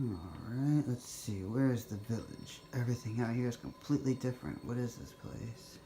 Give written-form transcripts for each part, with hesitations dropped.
Alright, let's see. Where is the village? Everything out here is completely different. What is this place?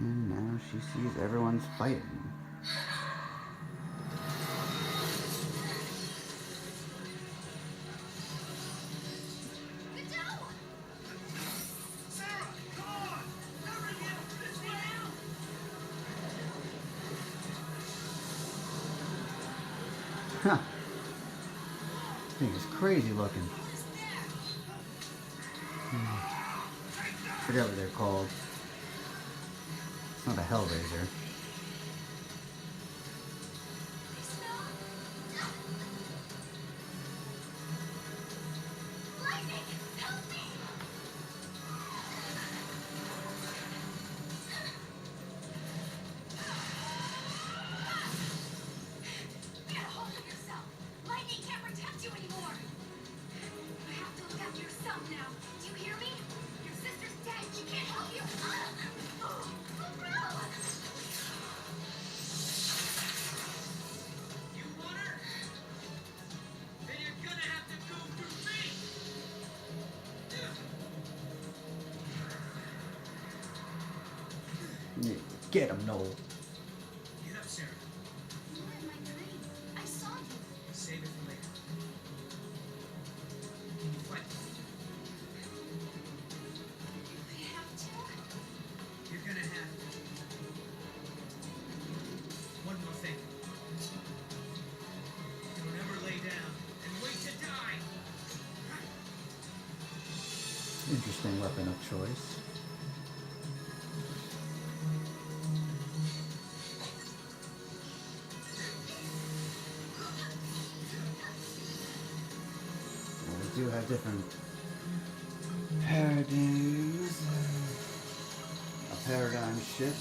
And now she sees everyone's fighting. Huh. This thing is crazy looking. Forget what they're called. It's not a Hellraiser. Get him, Noel. Get up, Sarah. You were in my dream. I saw you. Save it for later. Can you fight? We have to. You're gonna have to. One more thing. Don't ever lay down and wait to die. Interesting weapon of choice. Do have different paradigms. A paradigm shift.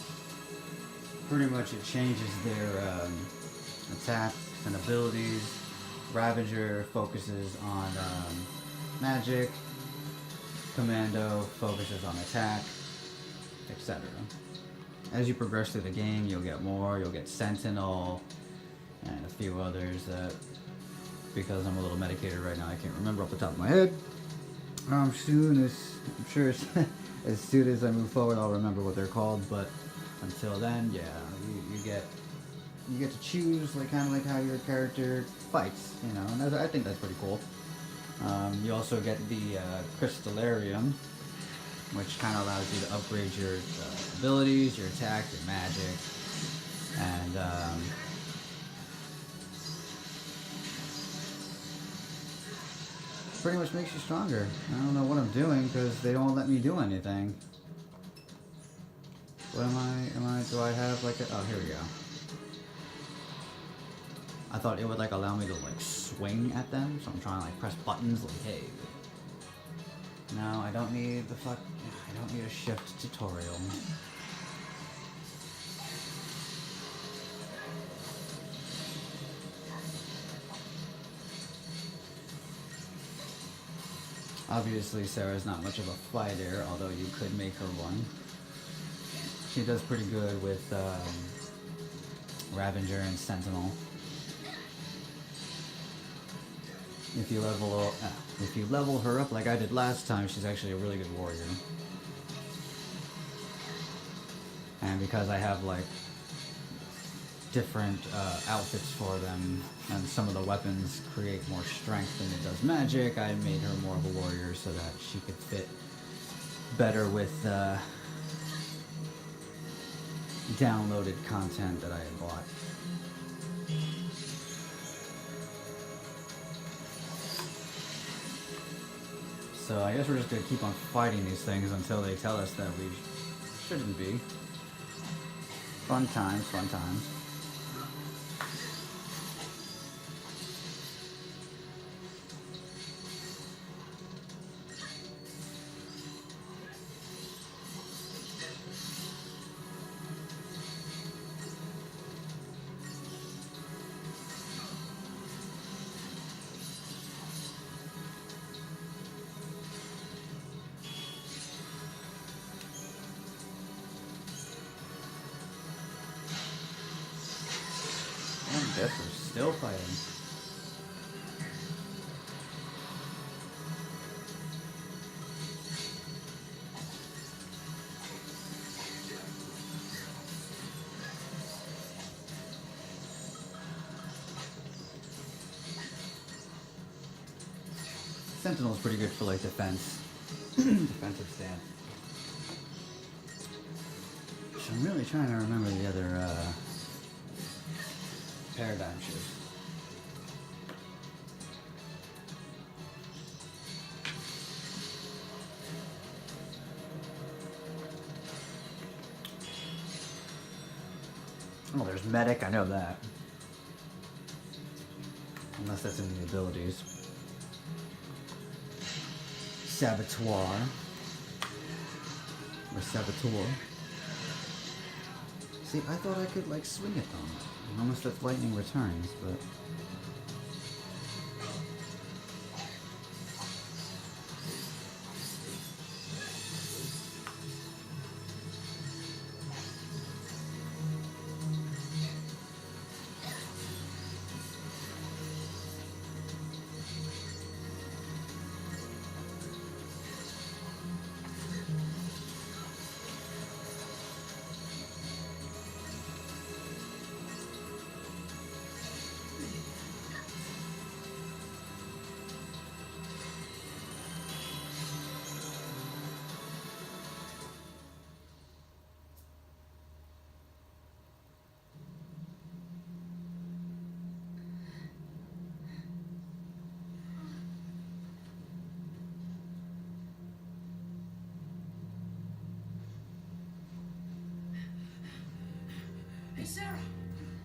Pretty much it changes their attacks and abilities. Ravager focuses on magic. Commando focuses on attack, etc. As you progress through the game, you'll get more. You'll get Sentinel and a few others that, because I'm a little medicated right now, I can't remember off the top of my head. I'm sure as soon as I move forward, I'll remember what they're called. But until then, yeah, you get to choose kind of like how your character fights, you know, and I think that's pretty cool. You also get the Crystallarium, which kind of allows you to upgrade your abilities, your attack, your magic, and pretty much makes you stronger. I don't know what I'm doing because they don't let me do anything. What do I have like a, oh, here we go. I thought it would allow me to swing at them, so I'm trying to press buttons hey. No, I don't need I don't need a shift tutorial. Obviously, Sarah's not much of a fighter, although you could make her one. She does pretty good with Ravager and Sentinel. If you level her up like I did last time, she's actually a really good warrior. And because I have different outfits for them, and some of the weapons create more strength than it does magic, I made her more of a warrior so that she could fit better with downloaded content that I had bought. So I guess we're just gonna keep on fighting these things until they tell us that we shouldn't be. Fun times, fun times. I guess we're still fighting. Sentinel's pretty good for like defense. Defensive stance. So I'm really trying to remember the other paradigm shifts. Oh, there's medic, I know that. Unless that's in the abilities. Saboteur. Or saboteur. See, I thought I could like swing at them. Unless that's lightning returns, but... Hey, Sarah,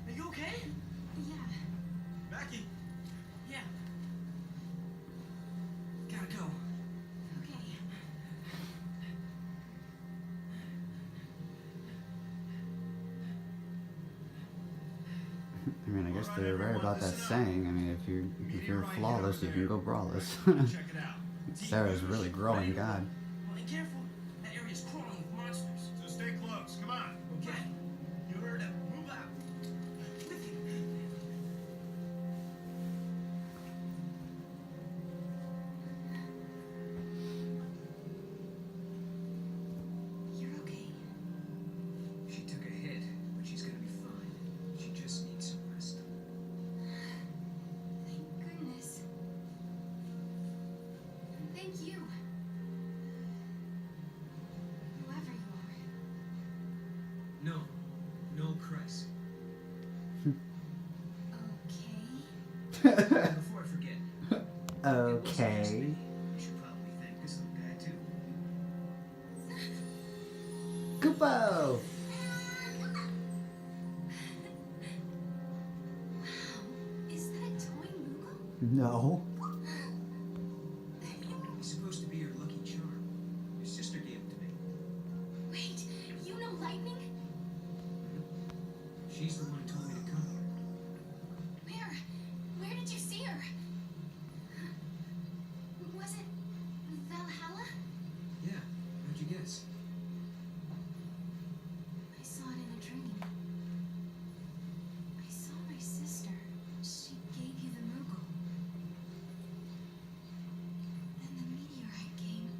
are you okay? Yeah. Mackie. Yeah. Gotta go. Okay. I mean, I guess they're right about that saying. I mean, if you're flawless, you can go brawless. Check it out. Sarah's really growing, God. Well, be careful. That area's crawling with monsters. So stay close. Come on. Okay. You heard him. Move out. With you. You're okay. She took a hit, but she's gonna be fine. She just needs some rest. Thank goodness. And thank you. Whoever you are. No. No, Chris. Okay. Before I forget. Okay. I should probably thank this little guy, too. Kupo! Wow. Is that a toy Moogle? No. He's supposed to be your lucky charm. Your sister gave it to me. Wait, you know Lightning? She's the one who told me to come here. Where? Where did you see her? Was it Valhalla? Yeah, how'd you guess? I saw it in a dream. I saw my sister. She gave you the Moogle. Then the meteorite came.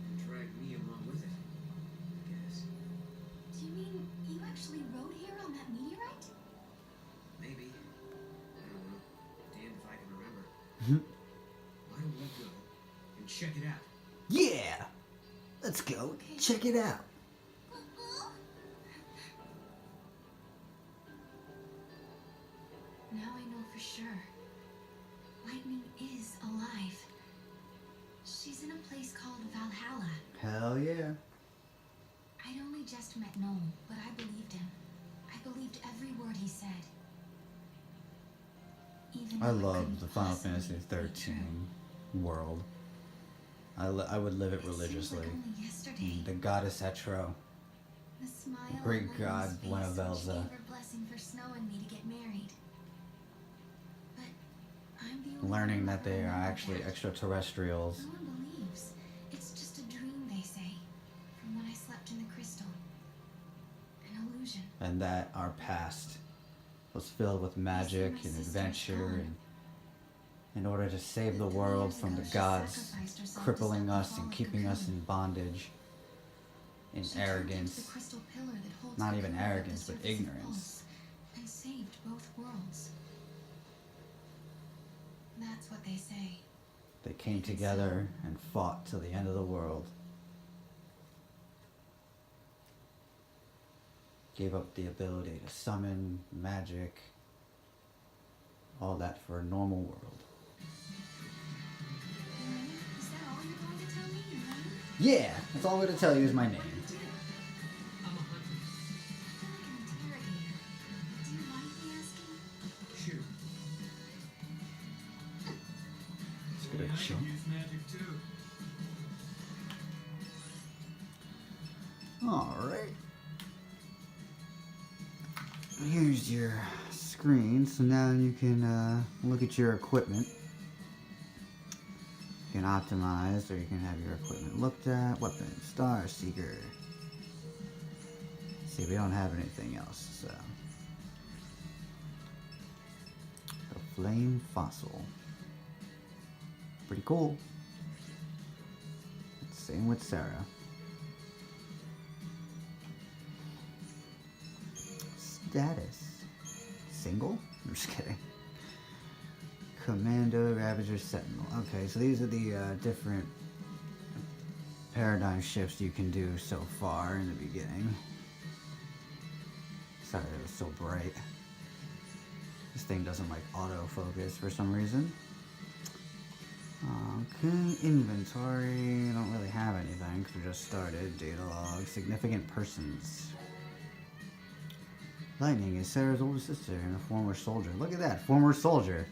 And dragged me along with it, I guess. Do you mean you actually rode here on that meteorite? Maybe. I don't know. Damned if I can remember. Why don't we go and check it out? Yeah! Let's go. Check it out. Now I know for sure. Lightning is alive. She's in a place called Valhalla. Hell yeah. I'd only just met Noel, but I believed him. I believed every word he said. Even I though it love couldn't the Final possibly Fantasy be true. XIII world. I would live it It seems religiously. like only yesterday. The goddess Etro. The smile Great on god, Lightning's face Buena when she Velza. gave her blessing for Snow and me to get married. But I'm the only Learning one that who they are remembered actually that. extraterrestrials. No one believes. It's just a dream, they say. From when I slept in the crystal. An illusion. And that our past was filled with magic my and sister's adventure, gone. and in order to save the 3 world years from ago, the she gods sacrificed herself to crippling stop the us fall and of keeping us Cocoon. in bondage, in She turned into arrogance. the crystal pillar that holds Not even Cocoon above the arrogance, but surface of ignorance. Pulse, and saved both worlds. That's what they say. They came together and fought till the end of the world. Gave up the ability to summon magic, all that for a normal world. Elaine, is that all you're going to tell me, Elaine? Yeah, that's all I'm gonna tell you is my name. I'm a hunter. Like an interrogator. Do you mind me asking? Shoot. Just gonna I chill. can use magic too. Alright. Here's your screen, so now you can look at your equipment. You can optimize, or you can have your equipment looked at. Weapon, Star Seeker. See, we don't have anything else, so. The Flame Fossil. Pretty cool. Same with Sarah. Status. Single? I'm just kidding. Commando, Ravager, Sentinel. Okay, so these are the different paradigm shifts you can do so far in the beginning. Sorry, it was so bright. This thing doesn't like autofocus for some reason. Okay, inventory. I don't really have anything because we just started. Data log. Significant persons. Lightning is Sarah's older sister and a former soldier. Look at that, former soldier.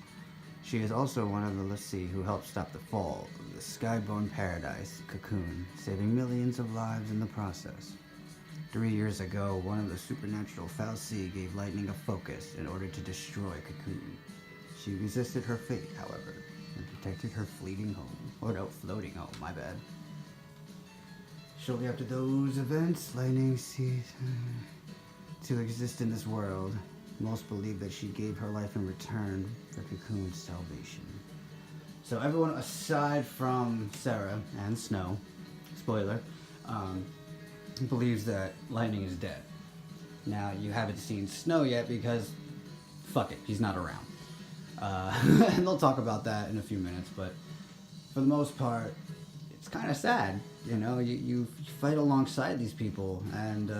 She is also one of the, let's see, who helped stop the fall of the Skyborn Paradise, Cocoon, saving millions of lives in the process. 3 years ago, one of the supernatural Fal'Cie gave Lightning a focus in order to destroy Cocoon. She resisted her fate, however, and protected her fleeting home. Or no, floating home, my bad. Shortly after those events, Lightning ceased to exist in this world. Most believe that she gave her life in return for Cocoon's salvation. So everyone aside from Sarah and Snow, spoiler, believes that Lightning is dead. Now, you haven't seen Snow yet because, fuck it, he's not around. And they'll talk about that in a few minutes, but for the most part, it's kind of sad. You know, you fight alongside these people, and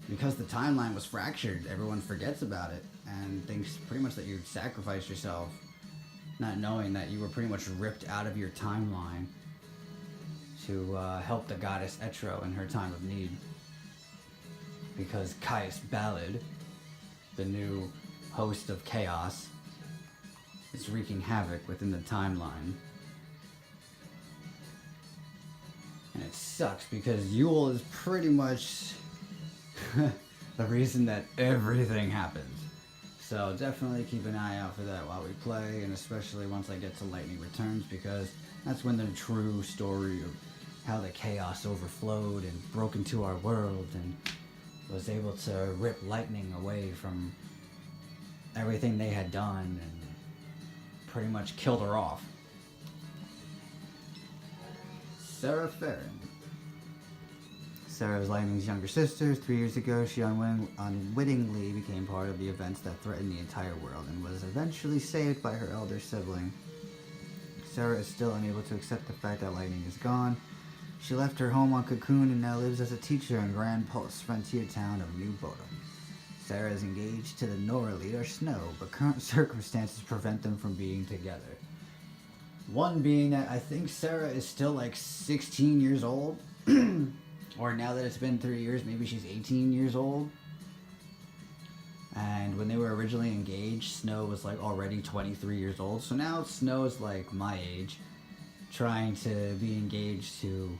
because the timeline was fractured, everyone forgets about it and thinks pretty much that you sacrificed yourself, not knowing that you were pretty much ripped out of your timeline to help the goddess Etro in her time of need. Because Caius Ballad, the new host of Chaos, is wreaking havoc within the timeline. And it sucks because Yule is pretty much the reason that everything happens. So definitely keep an eye out for that while we play, and especially once I get to Lightning Returns, because that's when the true story of how the chaos overflowed and broke into our world and was able to rip Lightning away from everything they had done and pretty much killed her off. Sarah Farron. Sarah was Lightning's younger sister. 3 years ago, she unwittingly became part of the events that threatened the entire world and was eventually saved by her elder sibling. Sarah is still unable to accept the fact that Lightning is gone. She left her home on Cocoon and now lives as a teacher in Grand Pulse, frontier town of New Bodom. Sarah is engaged to the Nora leader, Snow, but current circumstances prevent them from being together. One being that I think Sarah is still like 16 years old. Or now that it's been 3 years, maybe she's 18 years old. And when they were originally engaged, Snow was like already 23 years old. So now Snow is like my age, trying to be engaged to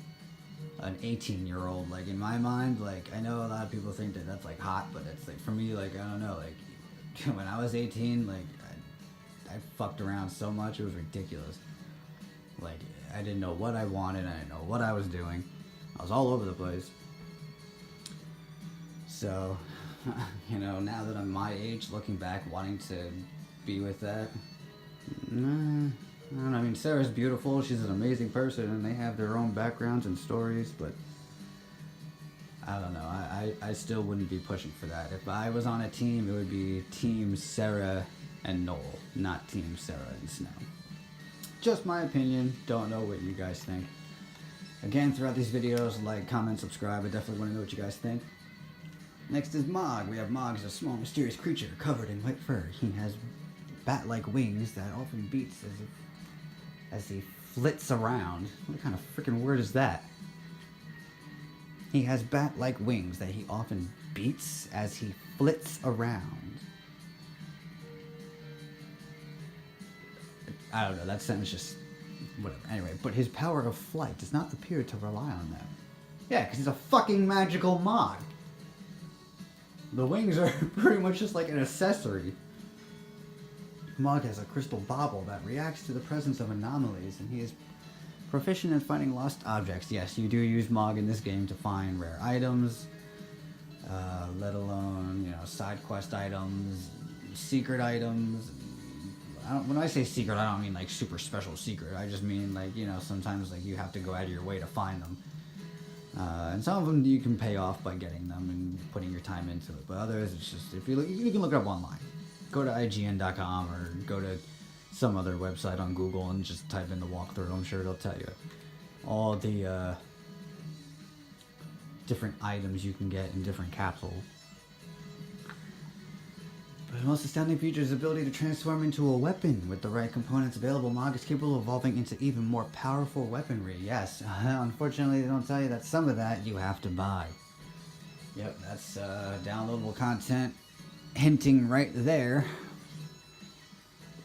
an 18-year-old. Like in my mind, like I know a lot of people think that that's like hot, but it's like for me, like I don't know, like when I was 18, like I fucked around so much, it was ridiculous. Like I didn't know what I wanted, I didn't know what I was doing. I was all over the place. So, you know, now that I'm my age, looking back, wanting to be with that, I don't know. I mean, Sarah's beautiful. She's an amazing person, and they have their own backgrounds and stories. But I don't know. I still wouldn't be pushing for that. If I was on a team, it would be Team Sarah and Noel, not Team Sarah and Snow. Just my opinion. Don't know what you guys think. Again, throughout these videos, like, comment, subscribe. I definitely want to know what you guys think. Next is Mog. We have Mog as a small, mysterious creature covered in white fur. He has bat-like wings that often beats as he flits around. What kind of freaking word is that? He has bat-like wings that he often beats as he flits around. I don't know, that sentence just... whatever. Anyway, but his power of flight does not appear to rely on them. Yeah, because he's a fucking magical Mog. The wings are pretty much just like an accessory. Mog has a crystal bauble that reacts to the presence of anomalies, and he is proficient in finding lost objects. Yes, you do use Mog in this game to find rare items, let alone, you know, side quest items, secret items. When I say secret, I don't mean like super special secret. I just mean like, you know, sometimes like you have to go out of your way to find them. And some of them you can pay off by getting them and putting your time into it. But others, it's just, if you look, you can look it up online. Go to IGN.com or go to some other website on Google and just type in the walkthrough. I'm sure it'll tell you all the different items you can get in different capsules. But the most astounding feature is the ability to transform into a weapon. With the right components available, Mog is capable of evolving into even more powerful weaponry. Yes, unfortunately they don't tell you that some of that you have to buy. Yep, that's downloadable content hinting right there.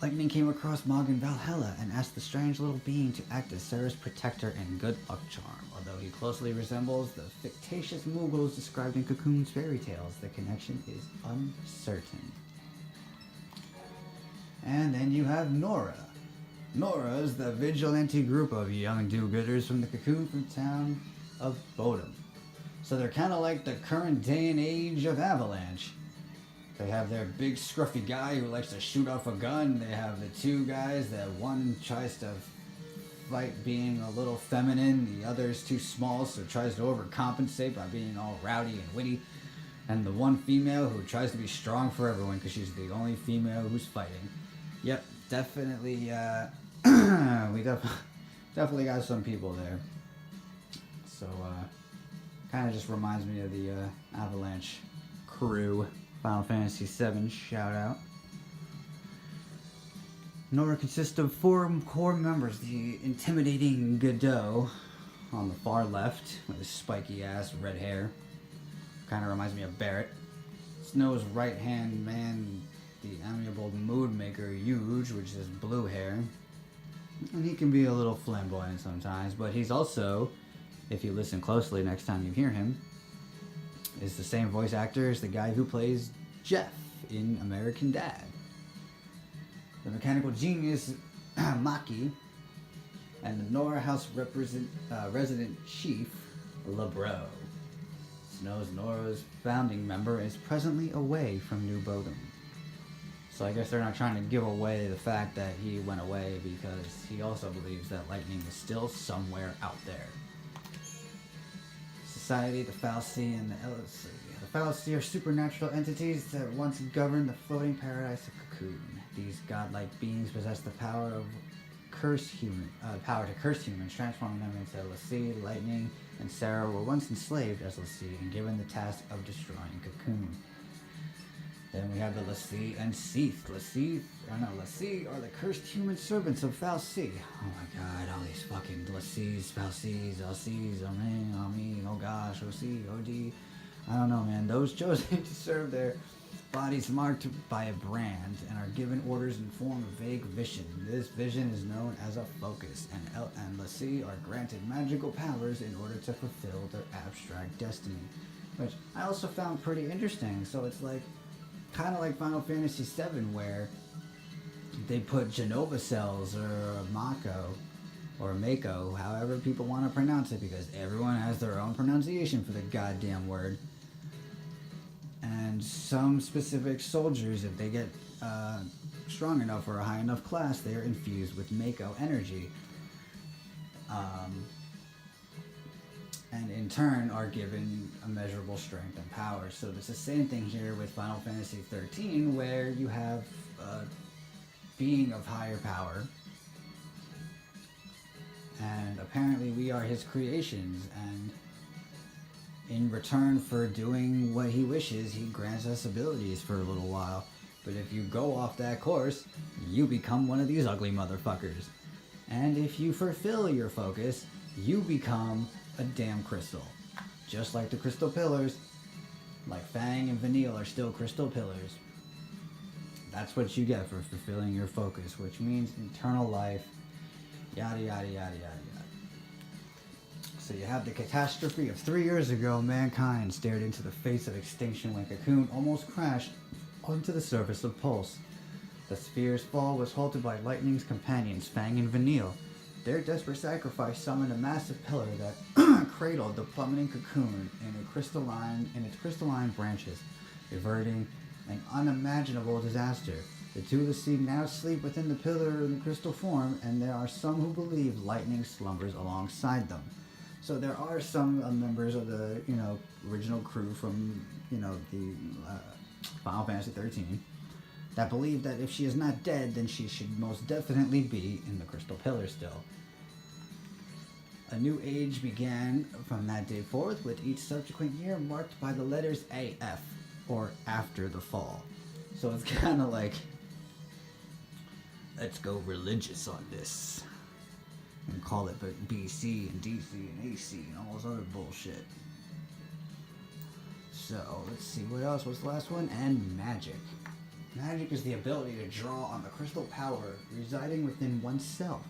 Lightning came across Mog in Valhalla and asked the strange little being to act as Sarah's protector and good luck charm. Although he closely resembles the fictitious Mughals described in Cocoon's fairy tales, the connection is uncertain. And then you have Nora. Nora is the vigilante group of young do-gooders from the Cocoon from town of Bodom. So they're kind of like the current day and age of Avalanche. They have their big scruffy guy who likes to shoot off a gun. They have the two guys that one tries to fight being a little feminine. The other's too small, so tries to overcompensate by being all rowdy and witty. And the one female who tries to be strong for everyone because she's the only female who's fighting. Yep, definitely, we definitely got some people there. So, kind of just reminds me of the Avalanche crew. Final Fantasy VII shout out. Nora consists of 4 core members. The intimidating Godot on the far left with his spiky ass red hair. Kind of reminds me of Barrett. Snow's right hand man, the amiable mood maker Huge, which is blue hair. And he can be a little flamboyant sometimes, but he's also, if you listen closely next time you hear him, is the same voice actor as the guy who plays Jeff in American Dad. The mechanical genius Maki, and the Nora House resident chief LeBro. Snow's Nora's founding member is presently away from New Bodom. So I guess they're not trying to give away the fact that he went away, because he also believes that lightning is still somewhere out there. Society, the Fal'Cie, and the LLC. The Fal'Cie are supernatural entities that once governed the floating paradise of Cocoon. These godlike beings possess the power to curse humans, transforming them into LaCie, Lightning, and Sarah were once enslaved as LaCie and given the task of destroying Cocoon. Then we have the Lassie and Seath. Lassie are the cursed human servants of FFXIII. Oh my god, all these fucking Lassies, FFXIIIs, LCs, oh me, oh gosh, OC, OD. I don't know, man. Those chosen to serve their bodies marked by a brand and are given orders in form of vague vision. This vision is known as a focus, and Lassie are granted magical powers in order to fulfill their abstract destiny, which I also found pretty interesting. So it's like, kind of like Final Fantasy VII, where they put Genova cells or Mako, however people want to pronounce it, because everyone has their own pronunciation for the goddamn word. And some specific soldiers, if they get strong enough or a high enough class, they are infused with Mako energy. And in turn are given immeasurable strength and power. So it's the same thing here with Final Fantasy XIII, where you have a being of higher power, and apparently we are his creations, and in return for doing what he wishes, he grants us abilities for a little while. But if you go off that course, you become one of these ugly motherfuckers. And if you fulfill your focus, you become a damn crystal. Just like the crystal pillars, like Fang and Vanille are still crystal pillars. That's what you get for fulfilling your focus, which means eternal life, yada yada yada yada yada. So you have the catastrophe of 3 years ago. Mankind stared into the face of extinction when Cocoon almost crashed onto the surface of Pulse. The sphere's fall was halted by Lightning's companions, Fang and Vanille. Their desperate sacrifice summoned a massive pillar that cradled the plummeting Cocoon in its crystalline branches, averting an unimaginable disaster. The two Lassie now sleep within the pillar in the crystal form, and there are some who believe Lightning slumbers alongside them. So there are some members of the, original crew from, the Final Fantasy XIII that believe that if she is not dead, then she should most definitely be in the crystal pillar still. A new age began from that day forth, with each subsequent year marked by the letters AF, or after the fall. So it's kind of like, let's go religious on this and call it BC and DC and AC and all this other bullshit. So let's see, what else was the last one? And magic. Magic is the ability to draw on the crystal power residing within oneself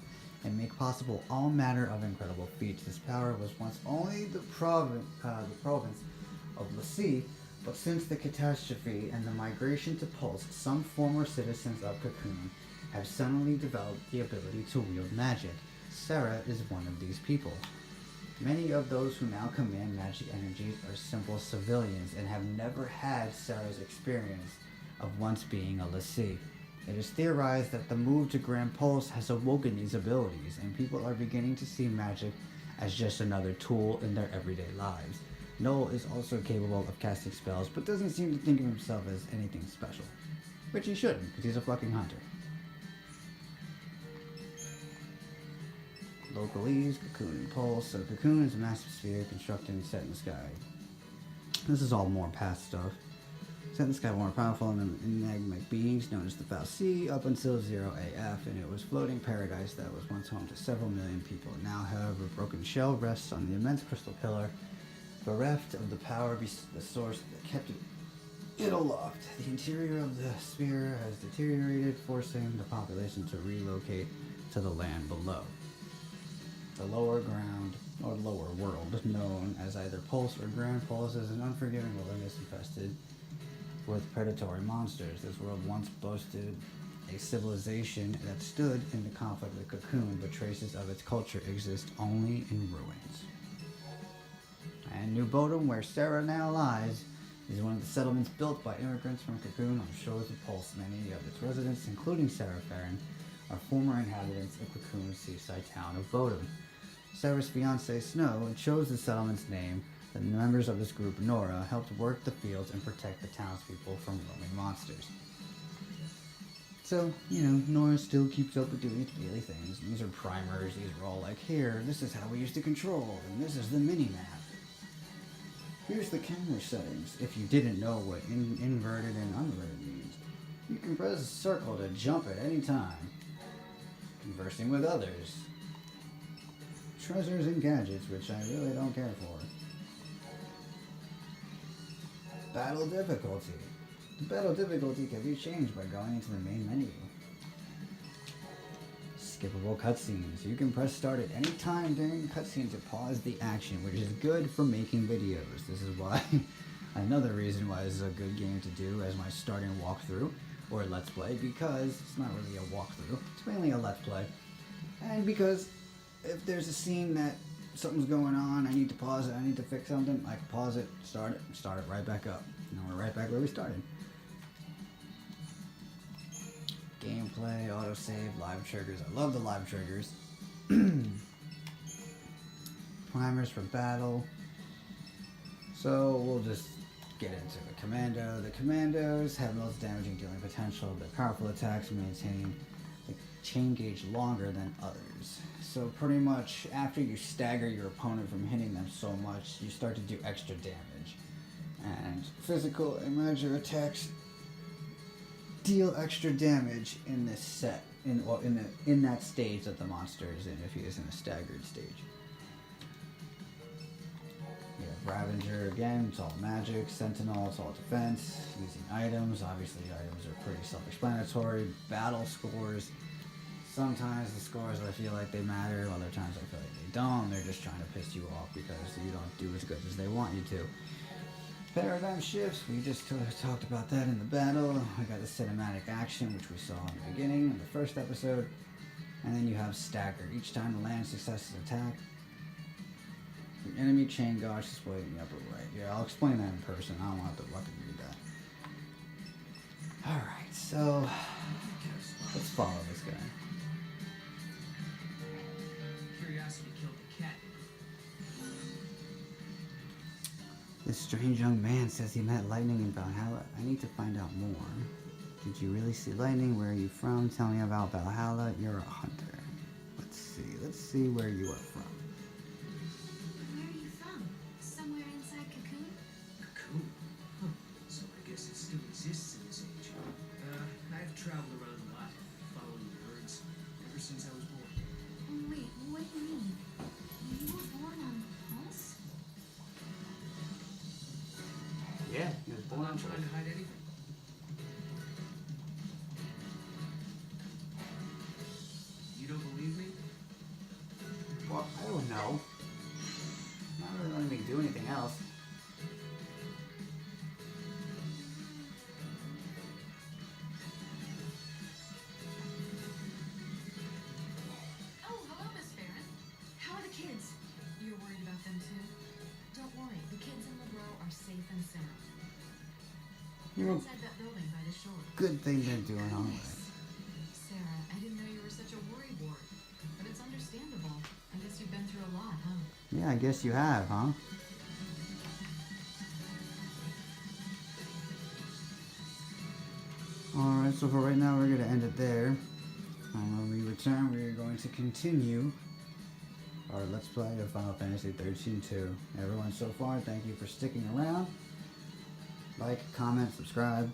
and make possible all manner of incredible feats. This power was once only the province of Lassie, but since the catastrophe and the migration to Pulse, some former citizens of Cocoon have suddenly developed the ability to wield magic. Sarah is one of these people. Many of those who now command magic energies are simple civilians and have never had Sarah's experience of once being a Lassie. It is theorized that the move to Grand Pulse has awoken these abilities, and people are beginning to see magic as just another tool in their everyday lives. Noel is also capable of casting spells, but doesn't seem to think of himself as anything special. Which he shouldn't, because he's a fucking hunter. Localese, Cocoon, and Pulse. So Cocoon is a massive sphere constructed and set in the sky. This is all more past stuff. Set in the sky more powerful than enigmatic beings known as the FFXIII up until 0 AF, and it was floating paradise that was once home to several million people. Now, however, Broken Shell rests on the immense crystal pillar, bereft of the power the source that kept it aloft. The interior of the sphere has deteriorated, forcing the population to relocate to the land below. The lower ground, or lower world, known as either Pulse or Grand Pulse, is an unforgiving wilderness infested with predatory monsters. This world once boasted a civilization that stood in the conflict with Cocoon, but traces of its culture exist only in ruins. And New Bodom, where Sarah now lies, is one of the settlements built by immigrants from Cocoon on the shores of Pulse. Many of its residents, including Sarah Farron, are former inhabitants of Cocoon's seaside town of Bodom. Sarah's fiancé, Snow, chose the settlement's name. The members of this group, Nora, helped work the fields and protect the townspeople from roaming monsters. So, Nora still keeps up with doing its daily things. These are primers. These are all like, here, this is how we used to control, and this is the mini-map. Here's the camera settings. If you didn't know what inverted and unverted means, you can press circle to jump at any time. Conversing with others. Treasures and gadgets, which I really don't care for. Battle difficulty. The battle difficulty can be changed by going into the main menu. Skippable cutscenes. You can press start at any time during cutscenes to pause the action, which is good for making videos. This is why, another reason why this is a good game to do as my starting walkthrough, or let's play, because it's not really a walkthrough, it's mainly a let's play. And because if there's a scene that something's going on, I need to pause it, I need to fix something, I can pause it, start it right back up. And we're right back where we started. Gameplay, autosave, live triggers. I love the live triggers. Primers for battle. So we'll just get into the commando. The commandos have most damaging dealing potential. Their powerful attacks maintain the chain gauge longer than others. So pretty much after you stagger your opponent from hitting them so much, you start to do extra damage. And physical and magic attacks deal extra damage in this set, in that stage that the monster is in, if he is in a staggered stage. We have Ravager again, it's all magic. Sentinel, it's all defense. Using items, obviously items are pretty self-explanatory. Battle scores, sometimes the scores I feel like they matter, other times I feel like they don't. They're just trying to piss you off because you don't do as good as they want you to. Paradigm shifts, we just talked about that in the battle. I got the cinematic action, which we saw in the beginning in the first episode. And then you have stagger. Each time the land successes attack, the enemy chain gauge displayed in the upper right. Yeah, I'll explain that in person. I don't want to fucking read that. Alright, so let's follow this guy. Curiosity killed the cat. This strange young man says he met lightning in Valhalla. I need to find out more. Did you really see lightning? Where are you from? Tell me about Valhalla. You're a hunter. Let's see where you are from. Where are you from? Somewhere inside Cocoon? Cocoon? Huh. So I guess it still exists in this age. I've traveled around a lot, following the birds, ever since I was born. Wait, what do you mean? You were born on Pulse? Yeah, he was I'm not trying to hide anything. You don't believe me? Well, I don't know. Not really letting me do anything else. Oh, hello, Miss Farron. How are the kids? You're worried about them too? Don't worry, the kids in the row are safe and sound. You're a Inside that building by the shore. good thing they're doing all right. Sarah, I didn't know you were such a worrywart. But it's understandable. I guess you've been through a lot, huh? Yeah, I guess you have, huh? Alright, so for right now we're going to end it there. And when we return, we are going to continue our Let's Play of Final Fantasy XIII-2. Everyone so far, thank you for sticking around. Like, comment, subscribe.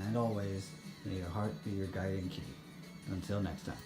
And always, may your heart be your guiding key. Until next time.